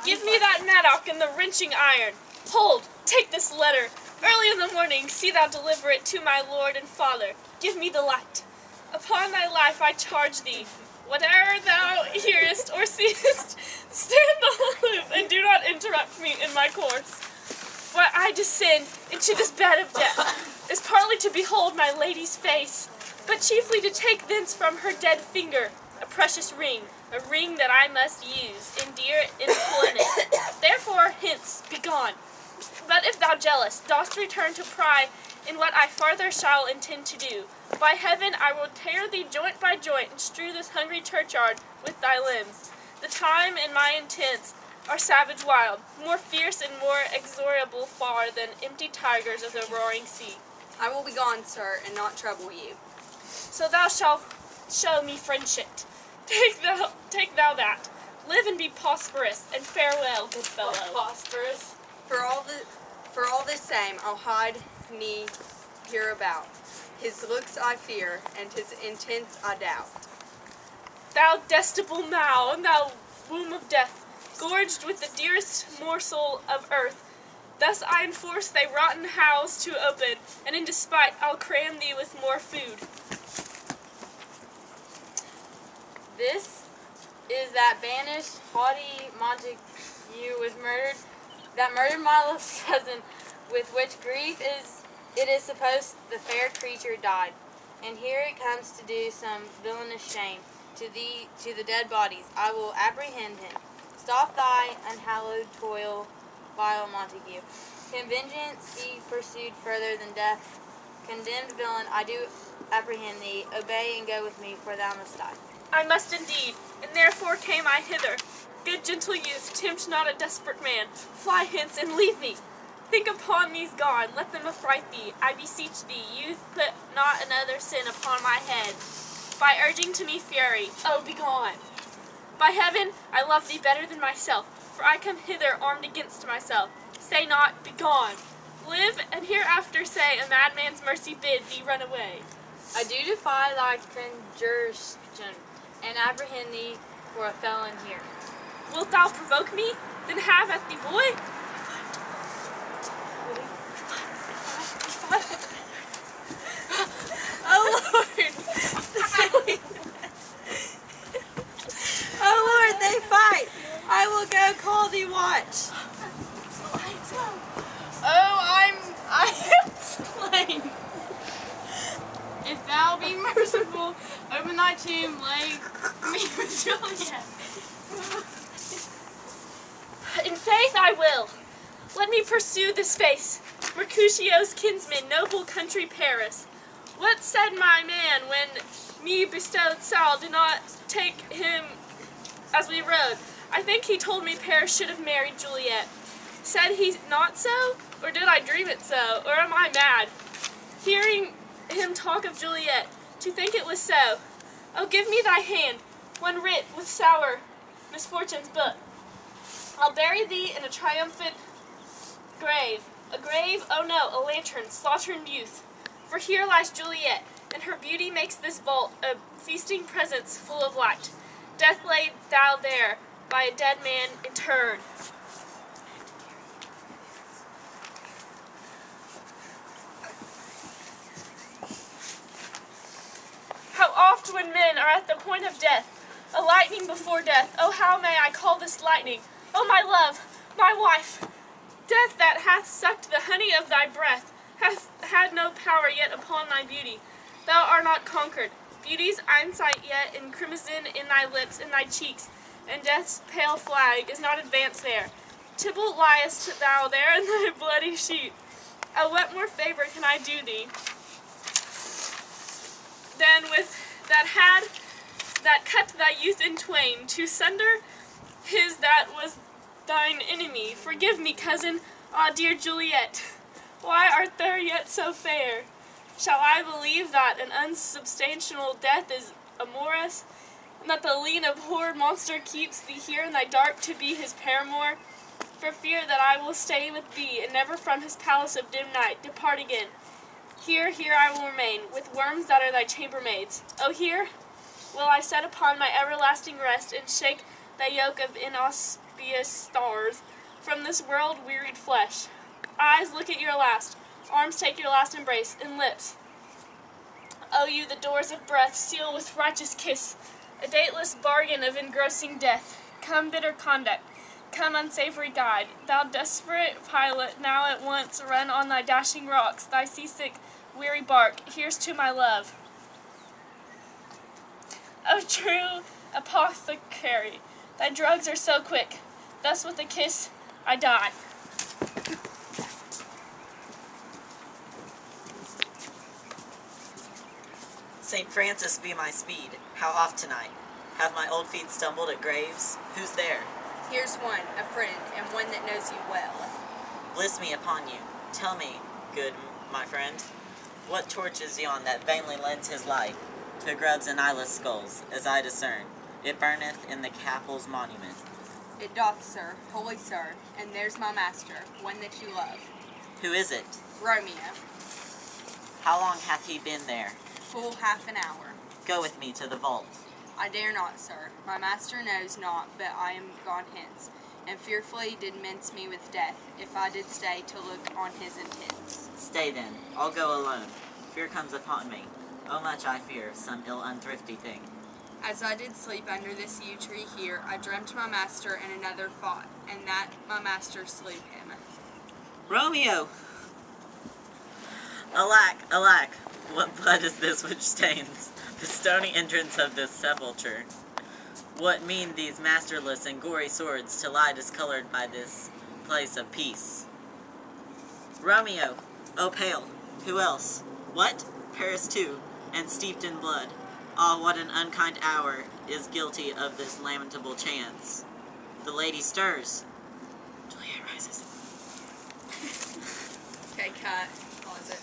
Give me that mattock and the wrenching iron. Hold, take this letter. Early in the morning, see thou deliver it to my lord and father. Give me the light. Upon thy life I charge thee, whate'er thou hearest or seest, stand aloof and do not interrupt me in my course. Why I descend into this bed of death is partly to behold my lady's face, but chiefly to take thence from her dead finger a precious ring, a ring that I must use in dear employment. Therefore, hence, begone. But if thou jealous dost return to pry in what I farther shall intend to do, by heaven I will tear thee joint by joint and strew this hungry churchyard with thy limbs. The time and my intents are savage wild, more fierce and more exorable far than empty tigers of the roaring sea. I will be gone, sir, and not trouble you. So thou shalt show me friendship. Take thou that. Live and be prosperous, and farewell, good fellow. Prosperous. For all this same, I'll hide me hereabout. His looks I fear, and his intents I doubt. Thou detestable Mao, and thou womb of death, gorged with the dearest morsel of earth, thus I enforce thy rotten house to open, and in despite I'll cram thee with more food. This is that banished, haughty Montague was murdered, that murdered my little cousin, with which grief it is supposed the fair creature died. And here it comes to do some villainous shame to the dead bodies. I will apprehend him. Stop thy unhallowed toil, vile Montague. Can vengeance be pursued further than death? Condemned villain, I do apprehend thee. Obey and go with me, for thou must die. I must indeed, and therefore came I hither. Good gentle youth, tempt not a desperate man. Fly hence and leave me. Think upon these gone, let them affright thee. I beseech thee, youth, put not another sin upon my head, by urging to me fury. Oh, begone! By heaven, I love thee better than myself, for I come hither armed against myself. Say not, begone. Live, and hereafter say, a madman's mercy bid thee run away. I do defy thy conjurtion, and apprehend thee for a felon here. Wilt thou provoke me? Then have at thee, boy. Oh, Lord! Oh, Lord, they fight! I will go call thee watch. Oh, I am slain. If thou be merciful, open thy tomb, lay me with Juliet. In faith I will. Let me pursue this face. Mercutio's kinsman, noble country Paris. What said my man when me bestowed Sal did not take him as we rode? I think he told me Paris should have married Juliet. Said he not so? Or did I dream it so? Or am I mad? Hearing him talk of Juliet, to think it was so. Oh, give me thy hand, one writ with sour misfortune's book. I'll bury thee in a triumphant grave. A grave, oh no, a lantern, slaughtered youth. For here lies Juliet, and her beauty makes this vault a feasting presence full of light. Death laid thou there, by a dead man interred. How oft when men are at the point of death, a lightning before death, oh how may I call this lightning? Oh my love, my wife, death that hath sucked the honey of thy breath, hath had no power yet upon thy beauty. Thou art not conquered. Beauty's eyesight yet in crimson in thy lips and thy cheeks, and death's pale flag is not advanced there. Tybalt liest thou there in thy bloody sheet. Oh, what more favor can I do thee than with that cut thy youth in twain, to sunder his that was thine enemy? Forgive me, cousin, ah, dear Juliet. Why art thou yet so fair? Shall I believe that an unsubstantial death is amorous, and that the lean abhorred monster keeps thee here in thy dark to be his paramour? For fear that I will stay with thee, and never from his palace of dim night depart again. Here I will remain, with worms that are thy chambermaids. Oh, here will I set upon my everlasting rest, and shake thy yoke of be as stars from this world-wearied flesh. Eyes, look at your last. Arms, take your last embrace. And lips, oh, you the doors of breath, seal with righteous kiss, a dateless bargain of engrossing death. Come, bitter conduct, come, unsavory guide, thou desperate pilot, now at once run on thy dashing rocks, thy seasick, weary bark. Here's to my love. O true apothecary, thy drugs are so quick, thus with a kiss I die. St. Francis be my speed. How oft tonight? Have my old feet stumbled at graves? Who's there? Here's one, a friend, and one that knows you well. Bliss me upon you. Tell me, good my friend, what torch is yon that vainly lends his light to grubs and eyeless skulls, as I discern? It burneth in the capel's monument. It doth, sir, holy sir, and there's my master, one that you love. Who is it? Romeo. How long hath he been there? Full half an hour. Go with me to the vault. I dare not, sir. My master knows not, but I am gone hence, and fearfully did mince me with death, if I did stay to look on his intents. Stay then, I'll go alone. Fear comes upon me. Oh, much I fear, some ill unthrifty thing. As I did sleep under this yew tree here, I dreamt my master and another fought, and that my master slew him. Romeo! Alack, alack, what blood is this which stains the stony entrance of this sepulchre? What mean these masterless and gory swords to lie discolored by this place of peace? Romeo! Oh, pale! Who else? What? Paris too, and steeped in blood. Ah, what an unkind hour is guilty of this lamentable chance. The lady stirs. Juliet rises. Okay, cut. Pause it.